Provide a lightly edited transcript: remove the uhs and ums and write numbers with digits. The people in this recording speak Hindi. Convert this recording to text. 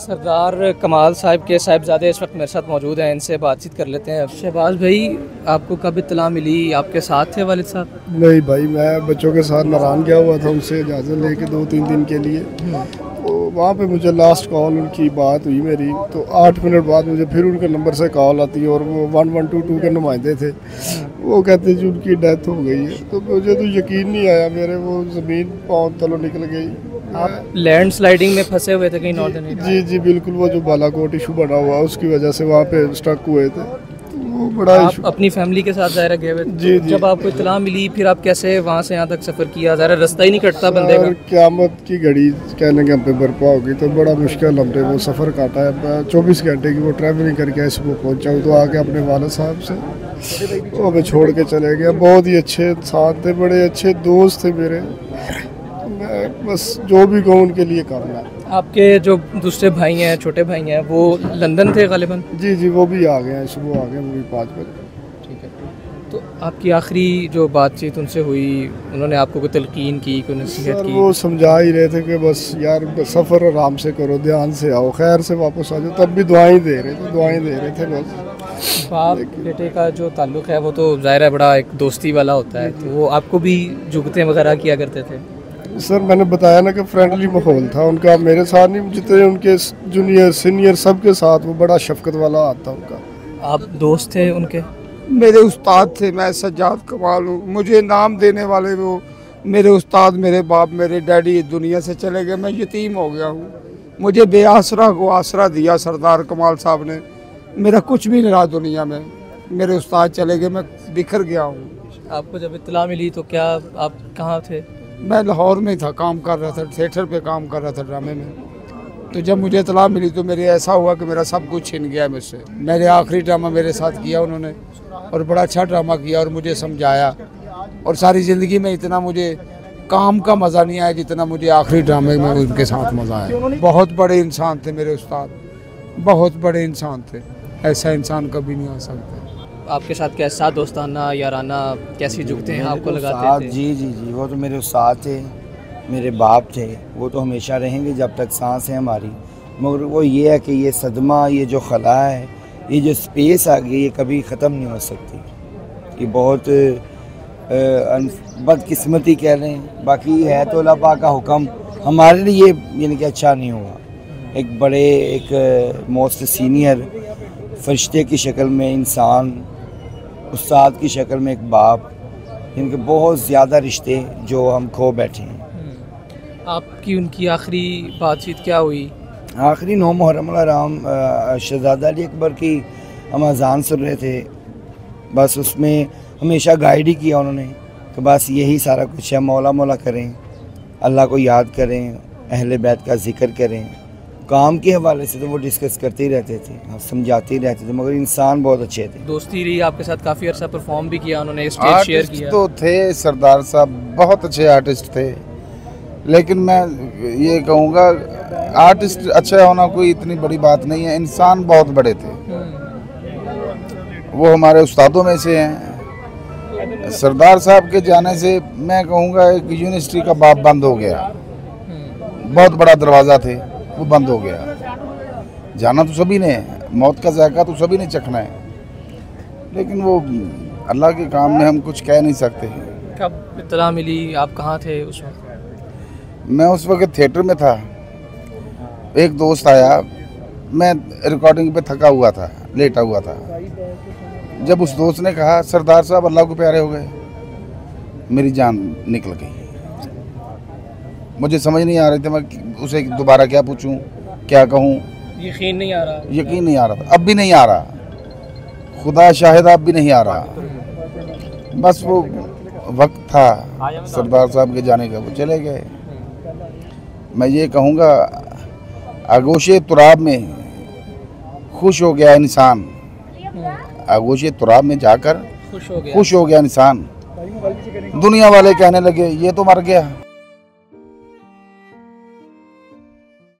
सरदार कमाल साहब के साहिबजादे इस वक्त मेरे साथ मौजूद हैं, इनसे बातचीत कर लेते हैं। शहबाज भाई, आपको कब इत्तला मिली? आपके साथ थे वालिद साहब? नहीं भाई, मैं बच्चों के साथ नारायण गया हुआ था उनसे इजाज़त लेके 2-3 दिन के लिए। तो वहाँ पे मुझे लास्ट कॉल उनकी बात हुई मेरी, तो 8 मिनट बाद मुझे फिर उनके नंबर से कॉल आती है और वो 1122 के नुमाइंदे थे। वो कहते जी उनकी डेथ हो गई है। तो मुझे तो यकीन नहीं आया, मेरे वो ज़मीन पाँव तलों निकल गई। आप लैंड स्लाइडिंग में फंसे हुए थे कहीं नॉर्दर्न एरिया? जी जी बिल्कुल, वो जो बालाकोट इशू बना हुआ उसकी वजह से वहाँ पे स्टक हुए थे। वो बड़ा आप अपनी फैमिली के साथ ज़ाहिर गए हुए? जी जी। जब आपको इत्तला मिली फिर आप कैसे वहाँ से यहाँ तक सफ़र किया? ज़ाहिर रास्ता ही नहीं कटता बंदे का। क़यामत की घड़ी कहने के हम पे बर्पा होगी, तो बड़ा मुश्किल हमने वो सफ़र काटा है। 24 घंटे की वो ट्रैवलिंग करके सुबह पहुँचा हूँ, तो आके अपने वालिद साहब से वो हमें छोड़ के चले गए। बहुत ही अच्छे इंसान थे, बड़े अच्छे दोस्त थे मेरे। मैं बस जो भी कहूँ उनके लिए करना। आपके जो दूसरे भाई हैं, छोटे भाई हैं, वो लंदन थे गालिबन? जी जी, वो भी आ गए हैं, सुबह आ गए, वो भी 5 बजे। ठीक है। तो आपकी आखिरी जो बातचीत उनसे हुई, उन्होंने आपको कोई तलकीन की, कोई नसीहत की? वो समझा ही रहे थे कि बस यार सफ़र आराम से करो, ध्यान से आओ, खैर से वापस आ जाओ। तब भी दुआएं दे रहे थे बस। बाप बेटे का जो ताल्लुक़ है वो तो ज़ाहिर है बड़ा एक दोस्ती वाला होता है, तो वो आपको भी जुगते वगैरह किया करते थे? सर मैंने बताया ना कि फ्रेंडली माहौल था उनका मेरे साथ, नहीं जितने उनके जूनियर सीनियर सबके साथ वो बड़ा शफकत वाला आता उनका। आप दोस्त थे उनके? मेरे उस्ताद थे। मैं सज्जाद कमाल हूँ। मुझे नाम देने वाले वो मेरे उस्ताद, मेरे बाप, मेरे डैडी दुनिया से चले गए। मैं यतीम हो गया हूँ। मुझे बेआसरा को आसरा दिया सरदार कमाल साहब ने। मेरा कुछ भी नहीं रहा दुनिया में। मेरे उस्ताद चले गए, मैं बिखर गया हूँ। आपको जब इत्तला मिली तो क्या आप कहाँ थे? मैं लाहौर में था, काम कर रहा था, थिएटर पे काम कर रहा था, ड्रामे में। तो जब मुझे इत्तला मिली तो मेरे ऐसा हुआ कि मेरा सब कुछ छिन गया मुझसे। मेरे आखिरी ड्रामा मेरे साथ किया उन्होंने, और बड़ा अच्छा ड्रामा किया और मुझे समझाया। और सारी ज़िंदगी में इतना मुझे काम का मज़ा नहीं आया जितना मुझे आखिरी ड्रामे में उनके साथ मज़ा आया। बहुत बड़े इंसान थे मेरे उस्ताद, बहुत बड़े इंसान थे। ऐसा इंसान कभी नहीं आ सकता। आपके साथ कैसा दोस्ताना याराना, कैसी जुगते हैं आपको लगाते थे? जी जी जी, वो तो मेरे उस्ताद थे, मेरे बाप थे। वो तो हमेशा रहेंगे जब तक सांस है हमारी। मगर वो ये है कि ये सदमा, ये जो खला है, ये जो स्पेस आ गई, ये कभी ख़त्म नहीं हो सकती। ये बहुत बदकिस्मती कह रहे हैं, बाकी है तो अल्लाह पाक का हुक्म। हमारे लिए यानी कि अच्छा नहीं हुआ। एक बड़े एक मोस्ट सीनियर फरिश्ते की शक्ल में इंसान, उस्ताद की शक्ल में एक बाप, इनके बहुत ज़्यादा रिश्ते जो हम खो बैठे हैं। आपकी उनकी आखिरी बातचीत क्या हुई? आखिरी 9 मुहर्रम राम शहजादा अली अकबर की हम अज़ान सुन रहे थे। बस उसमें हमेशा गाइड ही किया उन्होंने कि बस यही सारा कुछ है। मौला मौला करें, अल्लाह को याद करें, अहले बैत का जिक्र करें। काम के हवाले से तो वो डिस्कस करते ही रहते थे, समझाते ही रहते थे, मगर इंसान बहुत अच्छे थे। दोस्ती रही आपके साथ, काफ़ी अर्सा परफॉर्म भी किया उन्होंने, स्टेज शेयर किया। तो थे सरदार साहब, बहुत अच्छे आर्टिस्ट थे। लेकिन मैं ये कहूँगा आर्टिस्ट अच्छा होना कोई इतनी बड़ी बात नहीं है, इंसान बहुत बड़े थे। वो हमारे उस्तादों में से हैं। सरदार साहब के जाने से मैं कहूँगा एक यूनिवर्सिटी का बाप बंद हो गया। बहुत बड़ा दरवाज़ा थे, वो बंद हो गया। जाना तो सभी ने, मौत का जायका तो सभी ने चखना है, लेकिन वो अल्लाह के काम में हम कुछ कह नहीं सकते। कब इत्तला मिली? आप कहाँ थे उस वक्त? मैं उस वक्त थिएटर में था। एक दोस्त आया, मैं रिकॉर्डिंग पे थका हुआ था, लेटा हुआ था। जब उस दोस्त ने कहा सरदार साहब अल्लाह को प्यारे हो गए, मेरी जान निकल गई। मुझे समझ नहीं आ रही थी मैं उसे दोबारा क्या पूछूं, क्या कहूं। यकीन नहीं आ रहा? यकीन नहीं आ रहा था, अब भी नहीं आ रहा। खुदा शाहिद, अब भी नहीं आ रहा। बस वो वक्त था सरदार साहब के जाने का, वो चले गए। मैं ये कहूँगा आगोशे तुराब में खुश हो गया इंसान। आगोशे तुराब में जाकर खुश हो गया इंसान। दुनिया वाले कहने लगे ये तो मर गया।